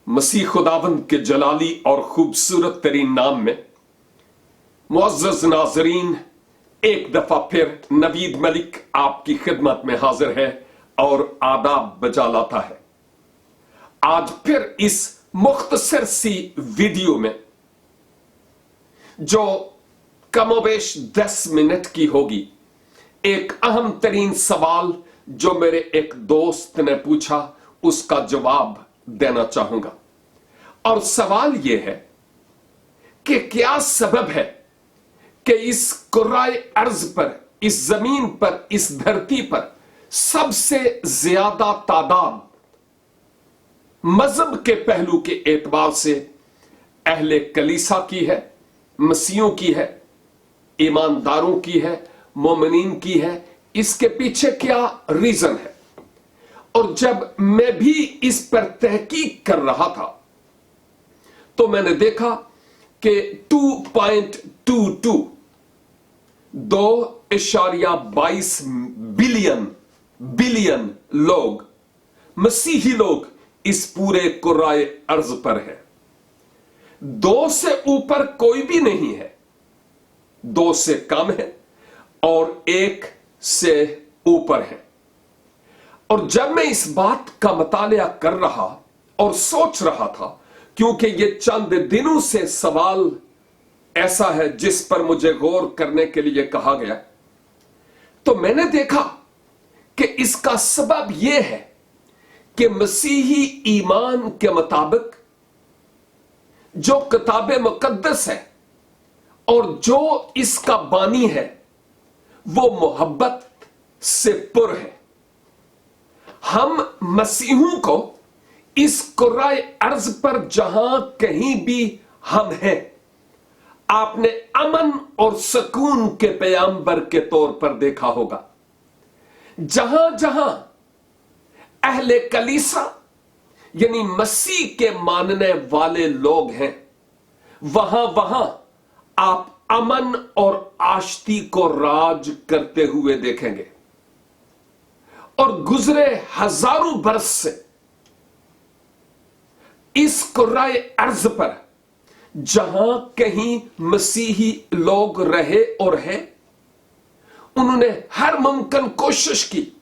मसीह खुदावंद के जलाली और खूबसूरत तरीन नाम में मुअज़्ज़ज़ नाज़रीन, एक दफा फिर नवीद मलिक आपकी खिदमत में हाजिर है और आदाब बजा लाता है। आज फिर इस मुख्तसर सी वीडियो में जो कमोबेश 10 मिनट की होगी, एक अहम तरीन सवाल जो मेरे एक दोस्त ने पूछा उसका जवाब देना चाहूंगा। और सवाल यह है कि क्या सबब है कि इस कुर्राए अर्ज पर, इस जमीन पर, इस धरती पर सबसे ज्यादा तादाद मजहब के पहलू के एतबार से अहले कलीसा की है, मसीहों की है, ईमानदारों की है, मोमिनीन की है। इसके पीछे क्या रीजन है? और जब मैं भी इस पर तहकीक कर रहा था तो मैंने देखा कि 2.22 2.22 बिलियन लोग, मसीही लोग इस पूरे कुर्राए अर्ज पर है। 2 से ऊपर कोई भी नहीं है, 2 से कम है और 1 से ऊपर है। और जब मैं इस बात का मुतालिया कर रहा और सोच रहा था, क्योंकि ये चंद दिनों से सवाल ऐसा है जिस पर मुझे गौर करने के लिए कहा गया, तो मैंने देखा कि इसका सबब यह है कि मसीही ईमान के मुताबिक जो किताब मुकद्दस है और जो इसका बानी है वो मोहब्बत से पुर है। हम मसीहों को इस कुर्राए अर्ज पर जहां कहीं भी हम हैं, आपने अमन और सुकून के पैगंबर के तौर पर देखा होगा। जहां जहां अहले कलीसा यानी मसीह के मानने वाले लोग हैं, वहां वहां आप अमन और आश्ती को राज करते हुए देखेंगे। और गुजरे हजारों बरस से इस कुर्राए अर्ज पर जहां कहीं मसीही लोग रहे और हैं, उन्होंने हर मुमकिन कोशिश की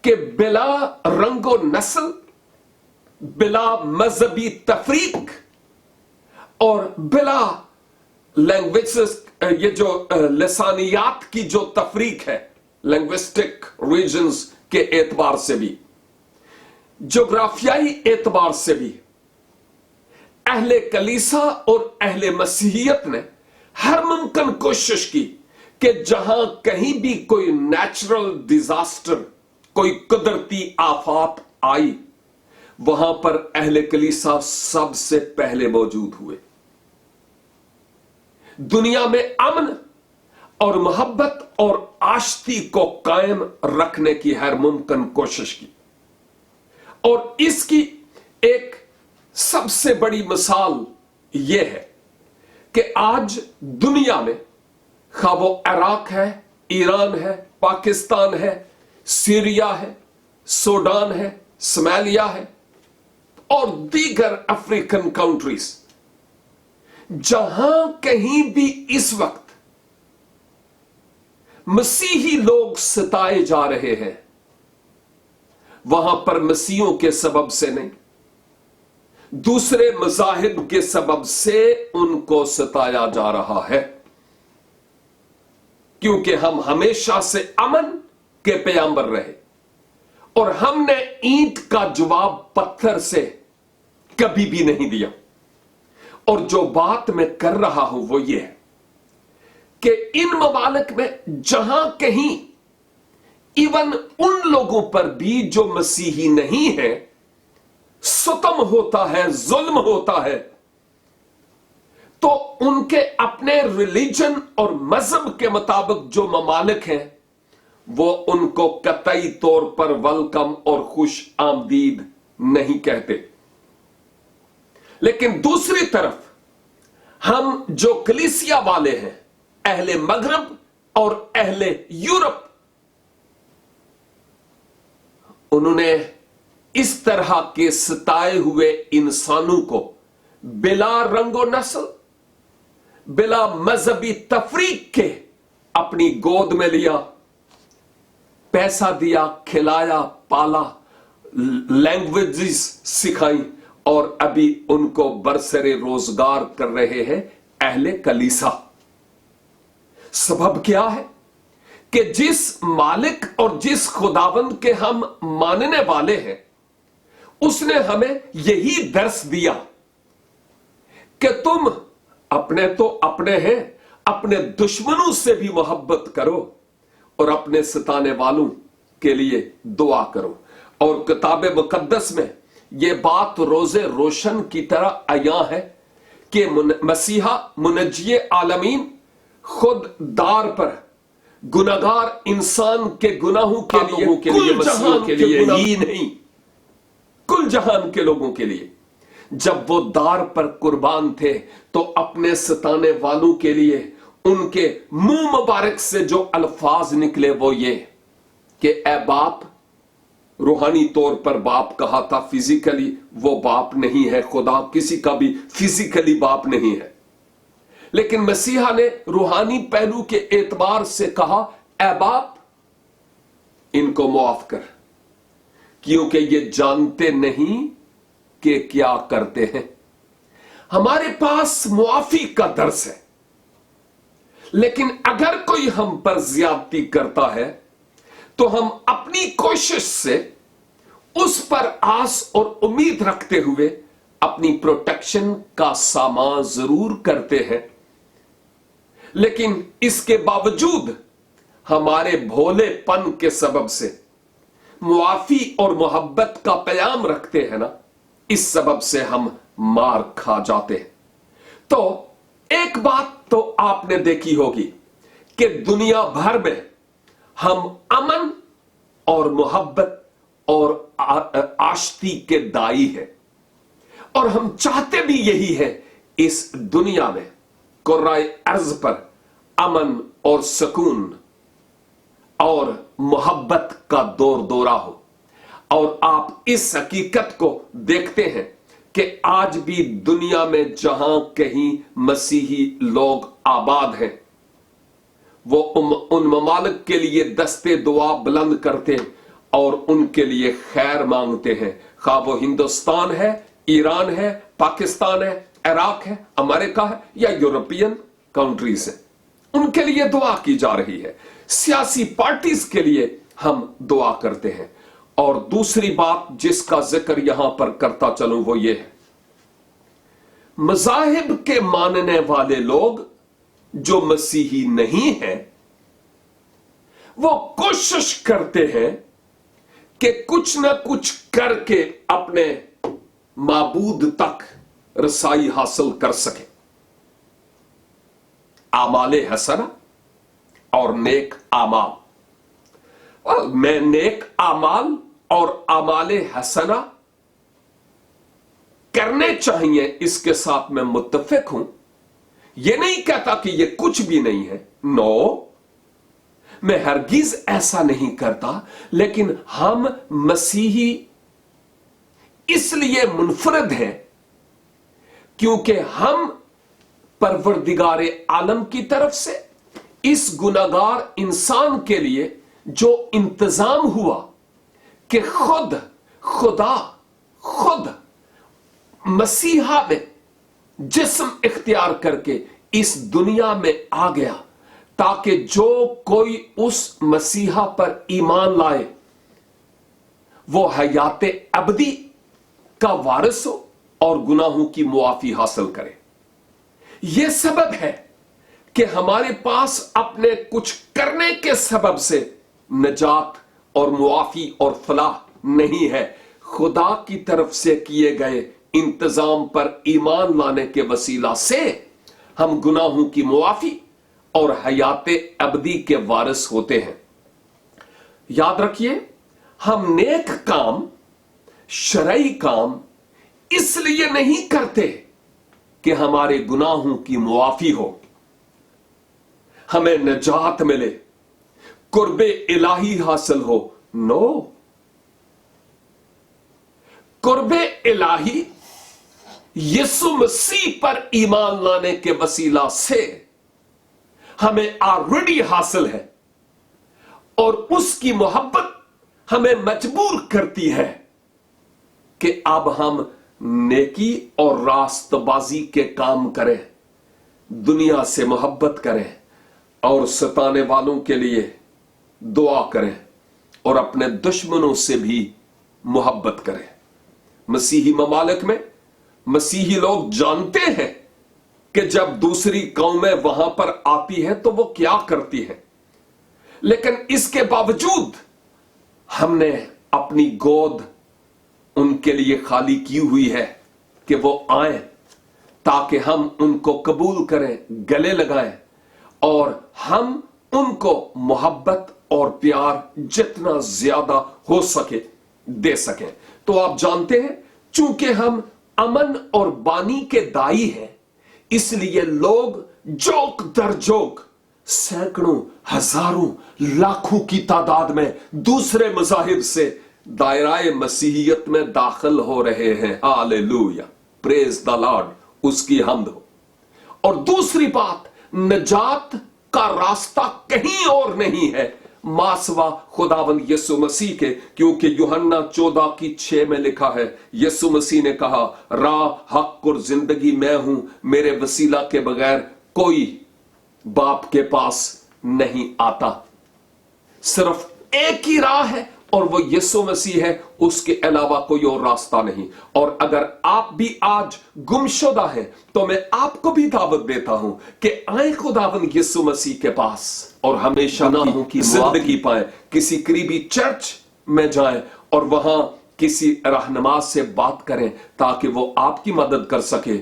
कि बिला रंगो नस्ल, बिला मजहबी तफरीक और बिला लैंग्वेजेस, ये जो लसानियात की जो तफरीक है, लैंग्विस्टिक रीजन्स के एतबार से भी, जोग्राफियाई एतबार से भी, अहले कलीसा और अहले मसीहियत ने हर मुमकिन कोशिश की कि जहां कहीं भी कोई नेचुरल डिजास्टर, कोई कुदरती आफत आई, वहां पर अहले कलीसा सबसे पहले मौजूद हुए। दुनिया में अमन और मोहब्बत और आश्ती को कायम रखने की हर मुमकिन कोशिश की। और इसकी एक सबसे बड़ी मिसाल यह है कि आज दुनिया में, खा वो इराक है, ईरान है, पाकिस्तान है, सीरिया है, सूडान है, सोमालिया है और दीगर अफ्रीकन कंट्रीज, जहां कहीं भी इस वक्त मसीही लोग सताए जा रहे हैं, वहां पर मसीहों के सबब से नहीं, दूसरे मज़ाहिब के सबब से उनको सताया जा रहा है। क्योंकि हम हमेशा से अमन के पैगंबर रहे और हमने ईंट का जवाब पत्थर से कभी भी नहीं दिया। और जो बात मैं कर रहा हूं वो ये है कि इन ममालिक में जहां कहीं इवन उन लोगों पर भी जो मसीही नहीं है सुतम होता है, जुल्म होता है, तो उनके अपने रिलीजन और मजहब के मुताबिक जो ममालिक हैं वो उनको कतई तौर पर वेलकम और खुश आमदीद नहीं कहते। लेकिन दूसरी तरफ हम जो कलीसिया वाले हैं, अहले मगरब और अहले यूरोप, उन्होंने इस तरह के सताए हुए इंसानों को बिला रंगो नस्ल, बिला मजहबी तफरीक के अपनी गोद में लिया, पैसा दिया, खिलाया, पाला, लैंग्वेजेस सिखाई और अभी उनको बरसरे रोजगार कर रहे हैं अहले कलीसा। सबब क्या है कि जिस मालिक और जिस खुदावंद के हम मानने वाले हैं, उसने हमें यही दर्स दिया कि तुम अपने तो अपने हैं, अपने दुश्मनों से भी मोहब्बत करो और अपने सताने वालों के लिए दुआ करो। और किताब मुकद्दस में यह बात रोजे रोशन की तरह आया है कि मसीहा मुनज्जिए आलमीन खुद दार पर गुनाहगार इंसान के गुनाहों के लिए मसीह के लिए ही नहीं, कुल जहान के लोगों के लिए जब वो दार पर कुर्बान थे तो अपने सताने वालों के लिए उनके मुंह मुबारक से जो अल्फाज निकले वो ये कि ए बाप, रूहानी तौर पर बाप कहा था, फिजिकली वो बाप नहीं है, खुदा किसी का भी फिजिकली बाप नहीं है, लेकिन मसीहा ने रूहानी पहलू के एतबार से कहा ए बाप, इनको माफ कर, क्योंकि ये जानते नहीं कि क्या करते हैं। हमारे पास मुआफी का दर्स है, लेकिन अगर कोई हम पर ज्यादती करता है तो हम अपनी कोशिश से उस पर आस और उम्मीद रखते हुए अपनी प्रोटेक्शन का सामान जरूर करते हैं, लेकिन इसके बावजूद हमारे भोलेपन के सबब से मुआफी और मोहब्बत का प्याम रखते हैं ना, इस सबब से हम मार खा जाते हैं। तो एक बात तो आपने देखी होगी कि दुनिया भर में हम अमन और मोहब्बत और आश्ती के दाई हैं, और हम चाहते भी यही है इस दुनिया में कुर्राए अर्ज पर अमन और सुकून और मोहब्बत का दौर दौरा हो। और आप इस हकीकत को देखते हैं कि आज भी दुनिया में जहां कहीं मसीही लोग आबाद हैं, वो उन ममालिक के लिए दस्ते दुआ बुलंद करते हैं और उनके लिए खैर मांगते हैं, खा वो हिंदुस्तान है, ईरान है, पाकिस्तान है, इराक है, अमेरिका है या यूरोपियन कंट्रीज है, उनके लिए दुआ की जा रही है। सियासी पार्टीज के लिए हम दुआ करते हैं। और दूसरी बात जिसका जिक्र यहां पर करता चलूं वो ये है, मज़ाहिब के मानने वाले लोग जो मसीही नहीं हैं, वो कोशिश करते हैं कि कुछ ना कुछ करके अपने माबूद तक रसाई हासिल कर सके। आमाले हसना और नेक आमाल, मैं नेक आमाल और आमाले हसना करने चाहिए, इसके साथ मैं मुत्तफिक हूं। यह नहीं कहता कि यह कुछ भी नहीं है, नो, मैं हरगिज ऐसा नहीं करता, लेकिन हम मसीही इसलिए मुनफरद हैं क्योंकि हम परवरदिगारे आलम की तरफ से इस गुनाहगार इंसान के लिए जो इंतजाम हुआ कि खुद मसीहा में जिस्म इख्तियार करके इस दुनिया में आ गया, ताकि जो कोई उस मसीहा पर ईमान लाए वो हयात अबदी का वारिस हो और गुनाहों की मुआफी हासिल करे। यह सबब है कि हमारे पास अपने कुछ करने के सबब से नजात और मुआफी और फलाह नहीं है। खुदा की तरफ से किए गए इंतजाम पर ईमान लाने के वसीला से हम गुनाहों की मुआफी और हयात अबदी के वारिस होते हैं। याद रखिए, हम नेक काम, शरई काम इसलिए नहीं करते कि हमारे गुनाहों की मुआफी हो, हमें नजात मिले, कुर्बे इलाही हासिल हो। नो, कुर्बे इलाही यीशु मसीह पर ईमान लाने के वसीला से हमें ऑलरेडी हासिल है और उसकी मोहब्बत हमें मजबूर करती है कि अब हम नेकी और रास्तबाजी के काम करें, दुनिया से मोहब्बत करें और सताने वालों के लिए दुआ करें और अपने दुश्मनों से भी मोहब्बत करें। मसीही ममालिक में मसीही लोग जानते हैं कि जब दूसरी कौमें वहां पर आती है तो वो क्या करती है, लेकिन इसके बावजूद हमने अपनी गोद उनके लिए खाली की हुई है कि वो आए ताकि हम उनको कबूल करें, गले लगाएं और हम उनको मोहब्बत और प्यार जितना ज्यादा हो सके दे सकें। तो आप जानते हैं, चूंकि हम अमन और बानी के दाई हैं, इसलिए लोग जोक दर जोक सैकड़ों, हजारों, लाखों की तादाद में दूसरे मज़ाहिब से दायराए मसीहियत में दाखिल हो रहे हैं। हालेलुया, प्रेज द लॉर्ड, उसकी हम्द हो। और दूसरी बात, नजात का रास्ता कहीं और नहीं है मासवा खुदावंद यीशु मसीह के, क्योंकि यूहन्ना 14:6 में लिखा है, यीशु मसीह ने कहा, राह, हक और जिंदगी मैं हूं, मेरे वसीला के बगैर कोई बाप के पास नहीं आता। सिर्फ एक ही राह है और वो यीशु मसीह है, उसके अलावा कोई और रास्ता नहीं। और अगर आप भी आज गुमशुदा हैं तो मैं आपको भी दावत देता हूं कि आए खुदावंद यीशु मसीह के पास और हमेशा ना की जिंदगी पाए। किसी करीबी चर्च में जाएं और वहां किसी रहनुमा से बात करें ताकि वो आपकी मदद कर सके,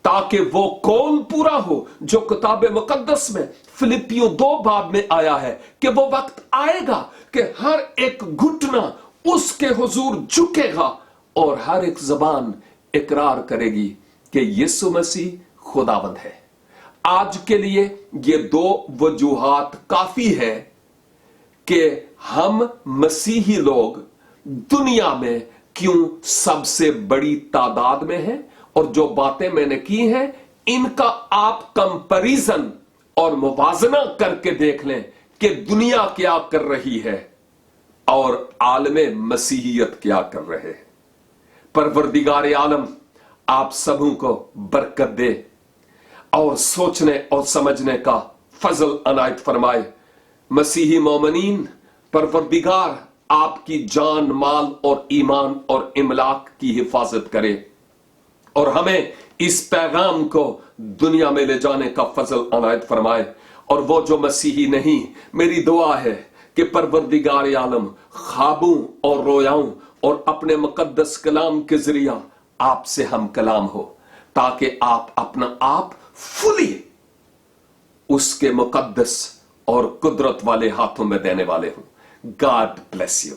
ताकि वो कौल पूरा हो जो किताब मुकद्दस में फिलिपियों 2 में आया है कि वो वक्त आएगा कि हर एक घुटना उसके हुजूर झुकेगा और हर एक जबान इकरार करेगी कि यीशु मसीह खुदावंद है। आज के लिए ये 2 वजूहात काफी है कि हम मसीही लोग दुनिया में क्यों सबसे बड़ी तादाद में हैं, और जो बातें मैंने की हैं इनका आप कंपैरिजन और मुवाजना करके देख लें कि दुनिया क्या कर रही है और आलमे मसीहियत क्या कर रहे हैं। परवरदिगार आलम आप सबों को बरकत दे और सोचने और समझने का फजल अनायत फरमाए। मसीही मोमिनीन, परवरदिगार आपकी जान, माल और ईमान और इमलाक की हिफाजत करे और हमें इस पैगाम को दुनिया में ले जाने का फजल अनायत फरमाए। और वो जो मसीही नहीं, मेरी दुआ है कि परवरदिगार आलम ख्वाबों और रोयाओं और अपने मुकद्दस कलाम के जरिया आपसे हम कलाम हो, ताकि आप अपना आप फुली उसके मुकद्दस और कुदरत वाले हाथों में देने वाले हों। God bless you.